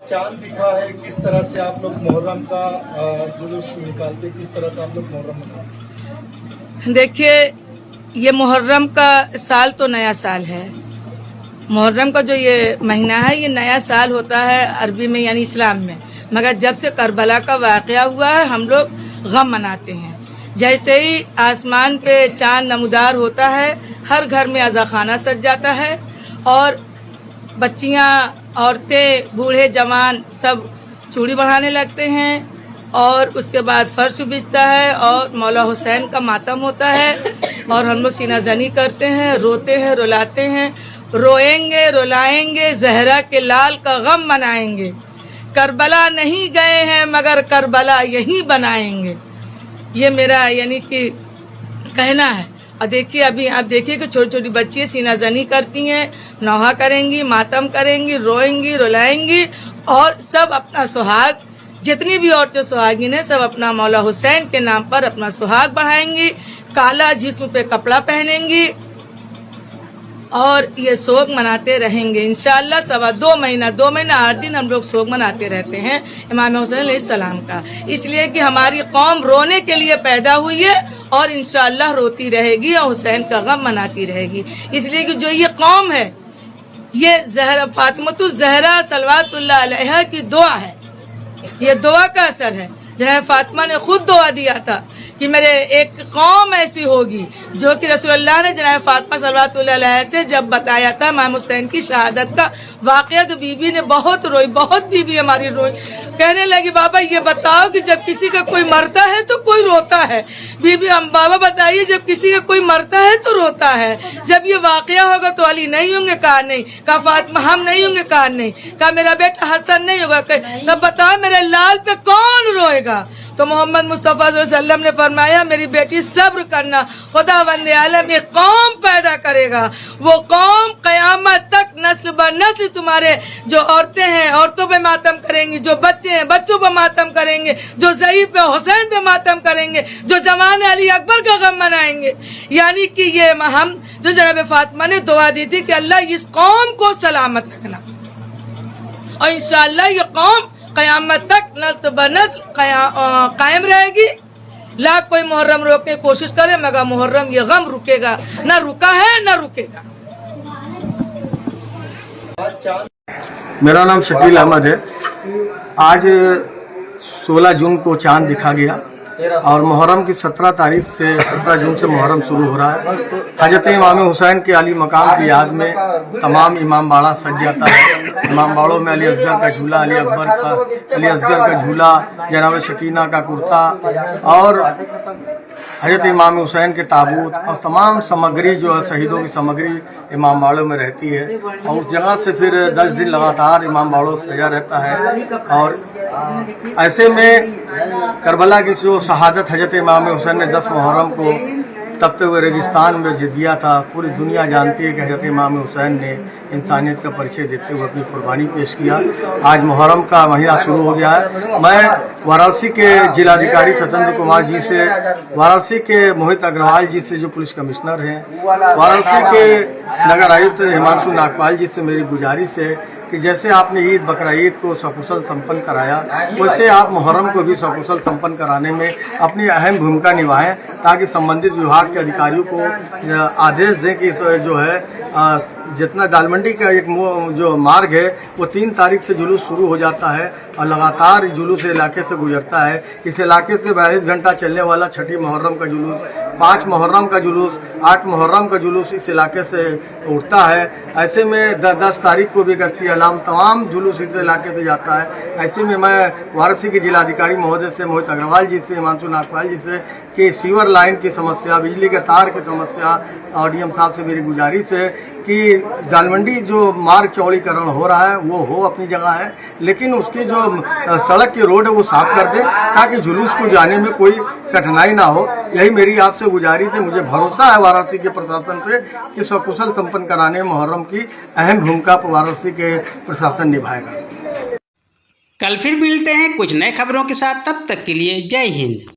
चांद दिखा है, किस तरह से आप लोग मुहर्रम का जुलूस निकालते, किस तरह से आप लोग मुहर्रम मनाते? देखिए, ये मुहर्रम का साल तो नया साल है। मुहर्रम का जो ये महीना है ये नया साल होता है अरबी में यानी इस्लाम में। मगर जब से करबला का वाक़या हुआ है हम लोग गम मनाते हैं। जैसे ही आसमान पे चांद नमूदार होता है हर घर में अज़ा खाना सज जाता है और बच्चियाँ, औरतें, बूढ़े, जवान सब चूड़ी बढ़ाने लगते हैं और उसके बाद फर्श बिछता है और मौला हुसैन का मातम होता है और हम लोग सीना जनी करते हैं, रोते हैं, रुलाते हैं। रोएंगे, रुलाएंगे, जहरा के लाल का गम मनाएंगे। करबला नहीं गए हैं मगर करबला यहीं बनाएंगे। ये मेरा यानी कि कहना है। और देखिए अभी आप देखिए कि छोटी छोटी बच्चियाँ सीना जनी करती हैं, नौहा करेंगी, मातम करेंगी, रोएंगी, रुलाएंगी और सब अपना सुहाग, जितनी भी औरतें सुहागिन हैं सब अपना मौला हुसैन के नाम पर अपना सुहाग बढ़ाएंगी। काला जिस्म पे कपड़ा पहनेंगी और ये सोग मनाते रहेंगे इंशाअल्लाह। 2 महीना 8 दिन हम लोग सोग मनाते रहते हैं इमाम हुसैन अलैहिस्सलाम का, इसलिए कि हमारी कौम रोने के लिए पैदा हुई है और इंशाअल्लाह रोती रहेगी और हुसैन का गम मनाती रहेगी। इसलिए कि जो ये कौम है ये ज़हरा फातिमतुज़ ज़हरा सल्लल्लाहु अलैहा की दुआ है, ये दुआ का असर है। जनाब फातिमा ने खुद दुआ दिया था कि मेरे एक कौम ऐसी होगी जो कि रसूलुल्लाह ने जनाब फातिमा सल्लल्लाहु अलैहा से जब बताया था इमाम हुसैन की शहादत का वाक़या तो बीबी ने बहुत रोई, बहुत बीबी हमारी रोई। कहने लगी बाबा ये बताओ कि जब किसी का कोई मरता है तो कोई रोता है। बीबी हम बाबा बताइए जब किसी का कोई मरता है तो रोता है, जब ये वाक़या होगा तो अली नहीं होंगे? कहा नहीं। कहा फातिमा हम नहीं होंगे? कहा नहीं। कहा मेरा बेटा हसन नहीं होगा? तब बताओ मेरे लाल पे कौन रोएगा? तो मोहम्मद मुस्तफ़ा सल्लल्लाहु अलैहि वसल्लम ने फरमाया मेरी बेटी सब्र करना, खुदा वंदे आलम एक कौम पैदा करेगा, वो कौम क़यामत तक नस्ल ब नस्ल तुम्हारे जो औरतें हैं औरतों पे मातम करेंगी, जो बच्चे हैं बच्चों पे मातम करेंगे, जो ज़ईफ़ है हुसैन पे मातम करेंगे, जो जवान अली अकबर का गम मनाएंगे। यानी कि ये हम जो जनाब फातिमा ने दुआ दी थी कि अल्लाह इस कौम को सलामत रखना और इंशाअल्लाह ये कौम क़यामत तक नस्ल ब नस्ल कायम रहेगी। लाख कोई मुहर्रम रोकने की कोशिश करे मगर मुहर्रम ये गम रुकेगा, न रुका है न रुकेगा। मेरा नाम शकील अहमद है। आज 16 जून को चांद दिखा गया और मुहर्रम की 17 तारीख से 17 जून से मुहर्रम शुरू हो रहा है। हजरत इमाम हुसैन के अली मकाम की याद में तमाम इमाम बाड़ा सज जाता है। इमाम बाड़ों में अली असगर का झूला, अली असगर का झूला, जनाब शकीना का कुर्ता और हजरत इमाम हुसैन के ताबूत और तमाम सामग्री जो है शहीदों की सामग्री इमाम बाड़ों में रहती है और उस जगह से फिर 10 दिन लगातार इमाम बाड़ों सजा रहता है। और ऐसे में करबला की जो शहादत हजरत इमाम हुसैन ने 10 मुहर्रम को तपते हुए रेगिस्तान में जो दिया था, पूरी दुनिया जानती है कि हजरत इमाम हुसैन ने इंसानियत का परिचय देते हुए अपनी कुर्बानी पेश किया। आज मुहर्रम का महीना शुरू हो गया है। मैं वाराणसी के जिलाधिकारी सत्येंद्र कुमार जी से, वाराणसी के मोहित अग्रवाल जी से जो पुलिस कमिश्नर हैं, वाराणसी के नगर आयुक्त हिमांशु नागपाल जी से मेरी गुजारिश है कि जैसे आपने ईद बकरा ईद को सकुशल संपन्न कराया वैसे आप मुहर्रम को भी सकुशल संपन्न कराने में अपनी अहम भूमिका निभाएं ताकि संबंधित विभाग के अधिकारियों को आदेश दें कि जो है जितना दालमंडी का एक जो मार्ग है वो 3 तारीख से जुलूस शुरू हो जाता है और लगातार जुलूस इलाके से गुजरता है। इस इलाके से 42 घंटा चलने वाला 6 मुहर्रम का जुलूस, 5 मुहर्रम का जुलूस, 8 मुहर्रम का जुलूस इस इलाके से उठता है। ऐसे में 10 तारीख को भी गश्ती अलाम तमाम जुलूस इस इलाके से जाता है। ऐसे में मैं वाराणसी के जिलाधिकारी महोदय से, मोहित अग्रवाल जी से, हिमांशु नागपाल जी से कि सीवर लाइन की समस्या, बिजली के तार की समस्या और डीएम साहब से मेरी गुजारिश है कि दालमंडी जो मार्ग चौड़ीकरण हो रहा है वो हो अपनी जगह है, लेकिन उसकी जो सड़क की रोड है वो साफ कर दे ताकि जुलूस को जाने में कोई कठिनाई ना हो। यही मेरी आपसे गुजारिश है। मुझे भरोसा है वाराणसी के प्रशासन पे कि सकुशल संपन्न कराने में मुहर्रम की अहम भूमिका वाराणसी के प्रशासन निभाएगा। कल फिर मिलते हैं कुछ नए खबरों के साथ, तब तक के लिए जय हिंद।